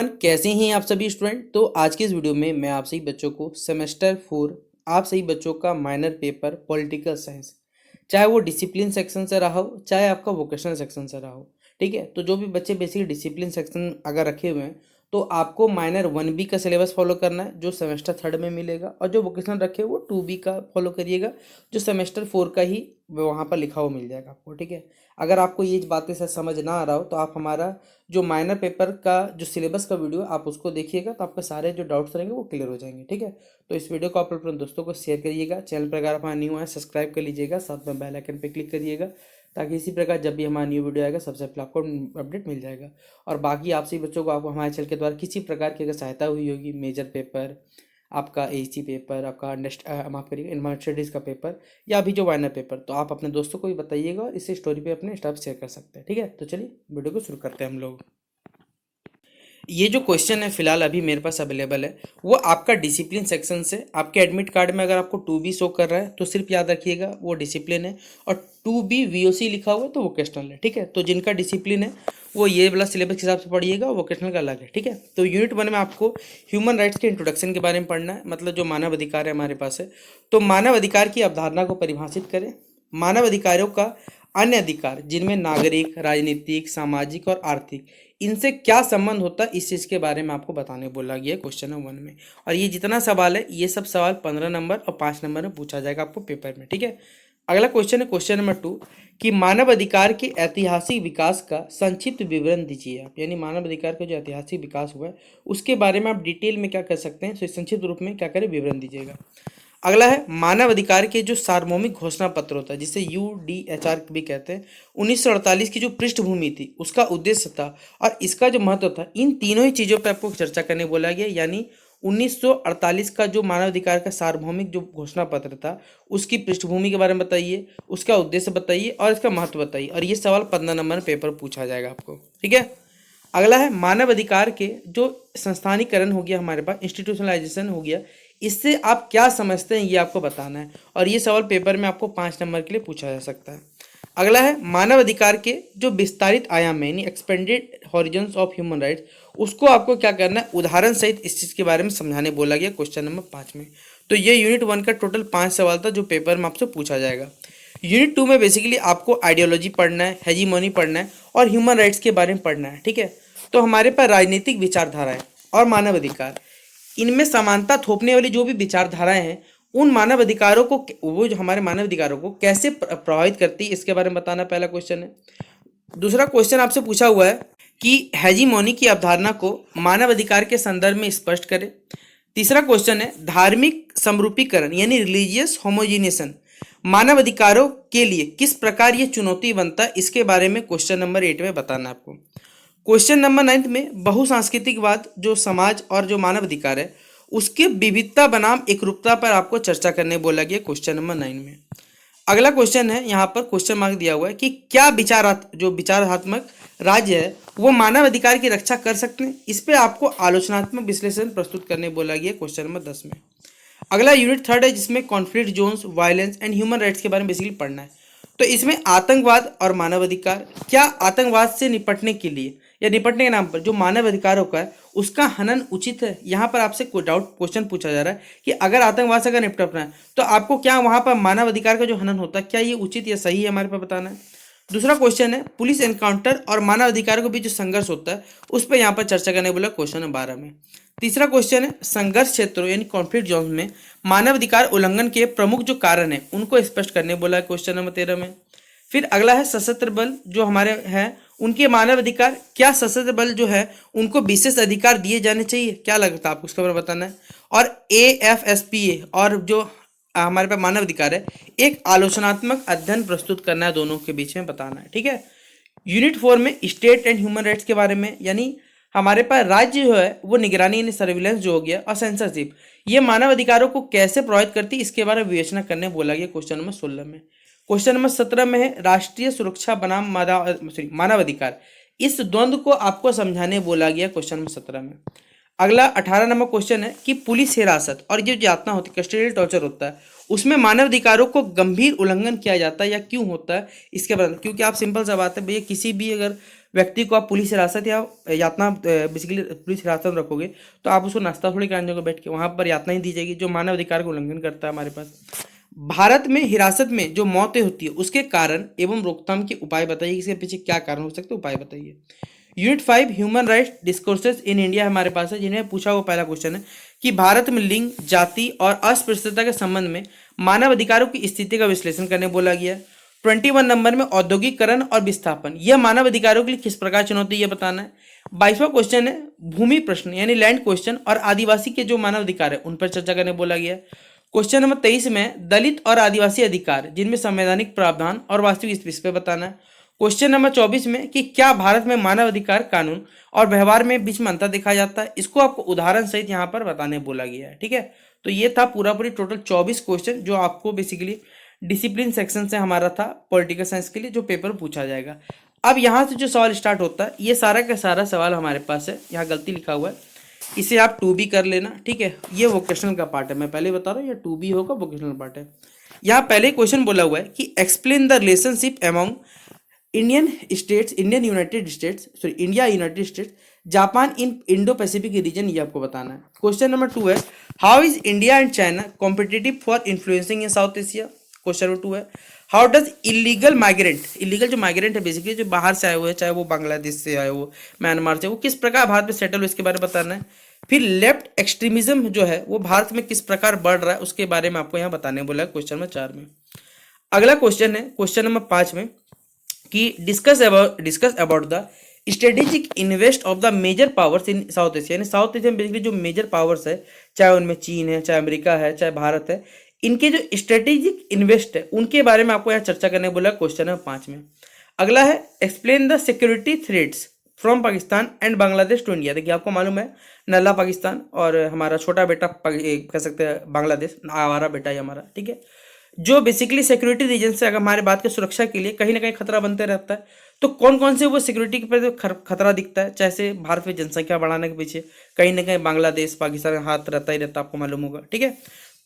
कैसे हैं आप सभी स्टूडेंट। तो आज की इस वीडियो में मैं आप सभी बच्चों को सेमेस्टर 4 आप सभी बच्चों का माइनर पेपर पॉलिटिकल साइंस, चाहे वो डिसिप्लिन सेक्शन से रहा हो चाहे आपका वोकेशनल सेक्शन से रहा हो, ठीक है। तो जो भी बच्चे बेसिकली डिसिप्लिन सेक्शन अगर रखे हुए हैं तो आपको माइनर 1B का सिलेबस फॉलो करना है जो सेमेस्टर 3 में मिलेगा, और जो वोकेशनल रखे वो 2B का फॉलो करिएगा जो सेमेस्टर 4 का ही वहाँ पर लिखा हुआ मिल जाएगा आपको, ठीक है। अगर आपको ये बातें से समझ ना आ रहा हो तो आप हमारा जो माइनर पेपर का जो सिलेबस का वीडियो आप उसको देखिएगा, तो आपके सारे जो डाउट्स रहेंगे वो क्लियर हो जाएंगे, ठीक है। तो इस वीडियो को आप अपने दोस्तों को शेयर करिएगा। चैनल पर अगर आप न्यू आए सब्सक्राइब कर लीजिएगा, साथ में बेल आइकन पे क्लिक करिएगा ताकि इसी प्रकार जब भी हमारा न्यू वीडियो आएगा सबसे पहले आपको अपडेट मिल जाएगा। और बाकी आप सभी बच्चों को आपको हमारे चैनल के द्वारा किसी प्रकार की अगर सहायता हुई होगी, मेजर पेपर, आपका एसी पेपर, आपका नेक्स्ट माफ करिएगा इन्वायरमेंट स्टडीज़ का पेपर, या अभी जो माइनर पेपर, तो आप अपने दोस्तों को भी बताइएगा और इसे स्टोरी पे अपने स्टाफ शेयर कर सकते हैं, ठीक है। तो चलिए वीडियो को शुरू करते हैं हम लोग। ये जो क्वेश्चन है फिलहाल अभी मेरे पास अवेलेबल है वो आपका डिसिप्लिन सेक्शन से, आपके एडमिट कार्ड में अगर आपको 2B शो कर रहा है तो सिर्फ याद रखिएगा वो डिसिप्लिन है, और 2B VOC लिखा हुआ है तो वोकेशनल है, ठीक है। तो जिनका डिसिप्लिन है वो ये वाला सिलेबस के हिसाब से पढ़िएगा, वोकेशनल का अलग है, ठीक है। तो यूनिट 1 में आपको ह्यूमन राइट्स के इंट्रोडक्शन के बारे में पढ़ना है, मतलब जो मानव अधिकार है हमारे पास है। तो मानव अधिकार की अवधारणा को परिभाषित करें। मानव अधिकारों का अन्य अधिकार जिनमें नागरिक, राजनीतिक, सामाजिक और आर्थिक, इनसे क्या संबंध होता है इस चीज़ के बारे में आपको बताने बोला गया है क्वेश्चन नंबर 1 में। और ये जितना सवाल है ये सब सवाल 15 नंबर और 5 नंबर में पूछा जाएगा आपको पेपर में, ठीक है। अगला क्वेश्चन है क्वेश्चन नंबर 2 कि मानव अधिकार के ऐतिहासिक विकास का संक्षिप्त विवरण दीजिए आप, यानी मानव अधिकार का जो ऐतिहासिक विकास हुआ है उसके बारे में आप डिटेल में क्या कर सकते हैं, तो संक्षिप्त रूप में क्या करें विवरण दीजिएगा। अगला है मानव अधिकार के जो सार्वभौमिक घोषणा पत्र होता है जिसे UDHR भी कहते हैं, 1948 की जो पृष्ठभूमि थी उसका उद्देश्य था और इसका जो महत्व था, इन तीनों ही चीज़ों पर आपको चर्चा करने बोला गया। यानी 1948 का जो मानव अधिकार का सार्वभौमिक जो घोषणा पत्र था उसकी पृष्ठभूमि के बारे में बताइए, उसका उद्देश्य बताइए और इसका महत्व बताइए, और ये सवाल 15 नंबर में पेपर पूछा जाएगा आपको, ठीक है। अगला है मानव अधिकार के जो संस्थानीकरण हो गया, हमारे पास इंस्टीट्यूशनलाइजेशन हो गया, इससे आप क्या समझते हैं ये आपको बताना है, और ये सवाल पेपर में आपको 5 नंबर के लिए पूछा जा सकता है। अगला है मानव अधिकार के जो विस्तारित आयाम है यानी expanded horizons of human rights, उसको आपको क्या करना है उदाहरण सहित इस चीज़ के बारे में समझाने बोला गया क्वेश्चन नंबर 5 में। तो ये यूनिट 1 का टोटल 5 सवाल था जो पेपर में आपसे पूछा जाएगा। यूनिट 2 में बेसिकली आपको आइडियोलॉजी पढ़ना है, हेजीमोनी पढ़ना है और ह्यूमन राइट्स के बारे में पढ़ना है, ठीक है। तो हमारे पास राजनीतिक विचारधाराएं और मानव अधिकार, इनमें समानता थोपने वाली जो भी विचारधाराएं हैं उन मानव अधिकारों को, वो जो हमारे मानव अधिकारों को कैसे प्रभावित करती है इसके बारे में बताना पहला क्वेश्चन है। दूसरा क्वेश्चन आपसे पूछा हुआ है कि हेजीमोनी की अवधारणा को मानव अधिकार के संदर्भ में स्पष्ट करें। तीसरा क्वेश्चन है धार्मिक समरूपीकरण यानी रिलीजियस होमोजीनेशन मानव अधिकारों के लिए किस प्रकार ये चुनौती बनता है, इसके बारे में क्वेश्चन नंबर 8 में बताना है आपको। क्वेश्चन नंबर 9 में बहुसांस्कृतिकवाद जो समाज और जो मानव अधिकार है उसके विविधता बनाम एकरूपता पर आपको चर्चा करने बोला गया क्वेश्चन नंबर 9 में। अगला क्वेश्चन है, यहाँ पर क्वेश्चन मार्क दिया हुआ है कि क्या विचारात्मक राज्य है वो मानव अधिकार की रक्षा कर सकते हैं, इस पे आपको आलोचनात्मक विश्लेषण प्रस्तुत करने बोला गया क्वेश्चन नंबर 10 में। अगला यूनिट 3 है जिसमें conflict zones, violence and human rights के बारे में बेसिकली पढ़ना है। तो इसमें आतंकवाद और मानव अधिकार, क्या आतंकवाद से निपटने के लिए या निपटने के नाम पर जो मानव अधिकारों का है उसका हनन उचित है। यहाँ पर आपसे कोई डाउट क्वेश्चन पूछा जा रहा है कि अगर आतंकवाद से अगर निपटना है तो आपको क्या वहाँ पर मानव अधिकार का जो हनन होता है क्या ये उचित या सही है, हमारे पास बताना है। दूसरा क्वेश्चन है पुलिस एनकाउंटर और मानव अधिकारों के बीच जो संघर्ष होता है उस पर यहाँ पर चर्चा करने बोला क्वेश्चन नंबर 12 में। तीसरा क्वेश्चन है संघर्ष क्षेत्रों यानी कॉन्फ्लिक्ट जोन में मानव अधिकार उल्लंघन के प्रमुख जो कारण है उनको स्पष्ट करने बोला है क्वेश्चन नंबर 13 में। फिर अगला है सशस्त्र बल जो हमारे हैं उनके मानव अधिकार, क्या सशस्त्र बल जो है उनको विशेष अधिकार दिए जाने चाहिए, क्या लगता है आपको उसके बारे में बताना है। और AFSPA और जो हमारे पास मानव अधिकार है एक आलोचनात्मक अध्ययन प्रस्तुत करना है, दोनों के बीच में बताना है, ठीक है। यूनिट 4 में स्टेट एंड ह्यूमन राइट्स के बारे में, यानी हमारे पास राज्य जो है वो निगरानी यानी सर्विलेंस जो हो गया और सेंसरशिप ये मानव अधिकारों को कैसे प्रभावित करती है इसके बारे में विवेचना करने बोला गया क्वेश्चन नंबर 16 में। क्वेश्चन नंबर 17 में है राष्ट्रीय सुरक्षा बनाम मानव अधिकार, इस द्वंद्व को आपको समझाने बोला गया क्वेश्चन नंबर 17 में। अगला 18 नंबर क्वेश्चन है कि पुलिस हिरासत और ये जो यातना होती है, कस्टोडियल टॉर्चर होता है, उसमें मानव अधिकारों को गंभीर उल्लंघन किया जाता है या क्यों होता है, इसके बारे में। क्योंकि आप सिंपल सा बात है भैया, किसी भी अगर व्यक्ति को आप पुलिस हिरासत या यातना बेसिकली पुलिस हिरासत में रखोगे तो आप उसको नाश्ता थोड़ी कराने जाओगे बैठ के, वहां पर यातना ही दी जाएगी जो मानव अधिकार का उल्लंघन करता है हमारे पास। भारत में हिरासत में जो मौतें होती है उसके कारण एवं रोकथाम के उपाय बताइए, इसके पीछे क्या कारण हो सकते हैं, उपाय बताइए। Unit 5 human rights discourses in India हमारे पास है, जिन्हें पूछा हुआ पहला क्वेश्चन है कि भारत में लिंग, जाति और अस्पृश्यता के संबंध में मानव अधिकारों की स्थिति का विश्लेषण करने बोला गया है। 21 नंबर में औद्योगिकरण और विस्थापन यह मानव अधिकारों के लिए किस प्रकार चुनौती यह बताना है। 22वां क्वेश्चन है भूमि प्रश्न यानी लैंड क्वेश्चन और आदिवासी के जो मानव अधिकार है उन पर चर्चा करने बोला गया है। क्वेश्चन नंबर 23 में दलित और आदिवासी अधिकार जिनमें संवैधानिक प्रावधान और वास्तविक स्थिति इस पे बताना है। क्वेश्चन नंबर 24 में कि क्या भारत में मानव अधिकार कानून और व्यवहार में बीच में अंतर देखा जाता है, इसको आपको उदाहरण सहित यहाँ पर बताने बोला गया है। ठीक है, तो ये था पूरा पूरी टोटल 24 क्वेश्चन जो आपको बेसिकली डिसिप्लिन सेक्शन से हमारा था पॉलिटिकल साइंस के लिए जो पेपर पूछा जाएगा। अब यहाँ से जो सवाल स्टार्ट होता है ये सारा का सारा सवाल हमारे पास है, यहाँ गलती लिखा हुआ है, इसे आप 2B कर लेना। ठीक है, ये वोकेशनल का पार्ट है, मैं पहले बता रहा हूँ ये 2B होगा, वोकेशनल पार्ट है। यहाँ पहले क्वेश्चन बोला हुआ है कि explain the relationship among India United states Japan in Indo Pacific region, ये आपको बताना है। क्वेश्चन नंबर 2 है how is India and China competitive for influencing in South Asia. Question number 2 है हाउ डज इलीगल जो माइग्रेंट है basically जो बाहर से आए हुए हैं, चाहे वो बांग्लादेश से आए हो, म्यांमार से, वो किस प्रकार भारत में सेटल हो इसके बारे में बताना है। फिर लेफ्ट एक्सट्रीमिज्म जो है वो भारत में किस प्रकार बढ़ रहा है उसके बारे में आपको यहाँ बताने बोला है क्वेश्चन नंबर 4 में। अगला क्वेश्चन है क्वेश्चन नंबर 5 में कि discuss about the strategic invest of the major powers in South Asia, यानी साउथ एशिया में बेसिकली जो मेजर पावर्स है, चाहे उनमें चीन है, चाहे अमेरिका है, चाहे भारत है, इनके जो स्ट्रेटेजिक इन्वेस्ट है उनके बारे में आपको यहाँ चर्चा करने बोला क्वेश्चन नंबर 5 में। अगला है explain the security threats from Pakistan and Bangladesh to India. देखिए आपको मालूम है नल्ला पाकिस्तान और हमारा छोटा बेटा कह सकते हैं बांग्लादेश, आवारा बेटा है हमारा। ठीक है, जो बेसिकली सिक्योरिटी रीजन से अगर हमारे बात की सुरक्षा के लिए कहीं ना कहीं खतरा बनते रहता है, तो कौन कौन से वो सिक्योरिटी के पर खतरा दिखता है, जैसे भारत में जनसंख्या बढ़ाने के पीछे कहीं ना कहीं बांग्लादेश पाकिस्तान का हाथ रहता ही रहता, आपको मालूम होगा। ठीक है,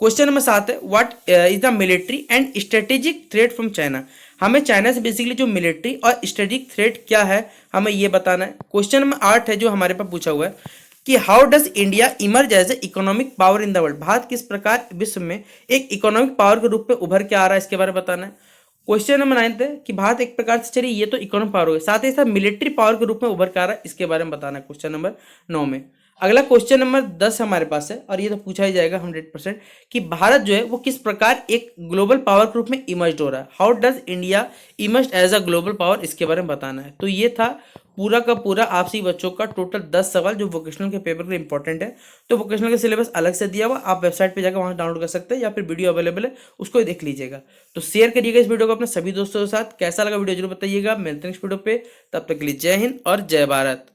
क्वेश्चन नंबर 7 है what is the military and strategic threat from China. हमें चाइना से बेसिकली जो मिलिट्री और स्ट्रेटेजिक थ्रेट क्या है हमें ये बताना है। क्वेश्चन नंबर 8 है जो हमारे पास पूछा हुआ है कि how does India emerge as a economic power in the world. Bharat किस प्रकार विश्व में एक इकोनॉमिक पावर के रूप में उभर के आ रहा है, इसके बारे में बताना है। क्वेश्चन नंबर 9 है कि भारत एक प्रकार से चलिए ये तो इकोनॉमिक पावर हो गया, साथ ही साथ मिलिट्री पावर के रूप में उभर के आ रहा है, इसके बारे में बताना है क्वेश्चन नंबर 9 में। अगला क्वेश्चन नंबर 10 हमारे पास है और ये तो पूछा ही जाएगा 100% कि भारत जो है वो किस प्रकार एक ग्लोबल पावर के रूप में इमर्ज हो रहा है। How does India emerge as a global power, इसके बारे में बताना है। तो ये था पूरा का पूरा आपसी बच्चों का टोटल 10 सवाल जो वोकेशनल के पेपर के लिए इंपॉर्टेंट है। तो वोकेशनल का सिलेबस अलग से दिया हुआ, आप वेबसाइट पे जाकर वहां डाउनलोड कर सकते हैं या फिर वीडियो अवेलेबल है उसको ही देख लीजिएगा। तो शेयर करिएगा इस वीडियो को अपने सभी दोस्तों के साथ, कैसा लगा वीडियो जरूर बताइएगा। मिलते हैं नेक्स्ट वीडियो पे, तब तक के लिए जय हिंद और जय भारत।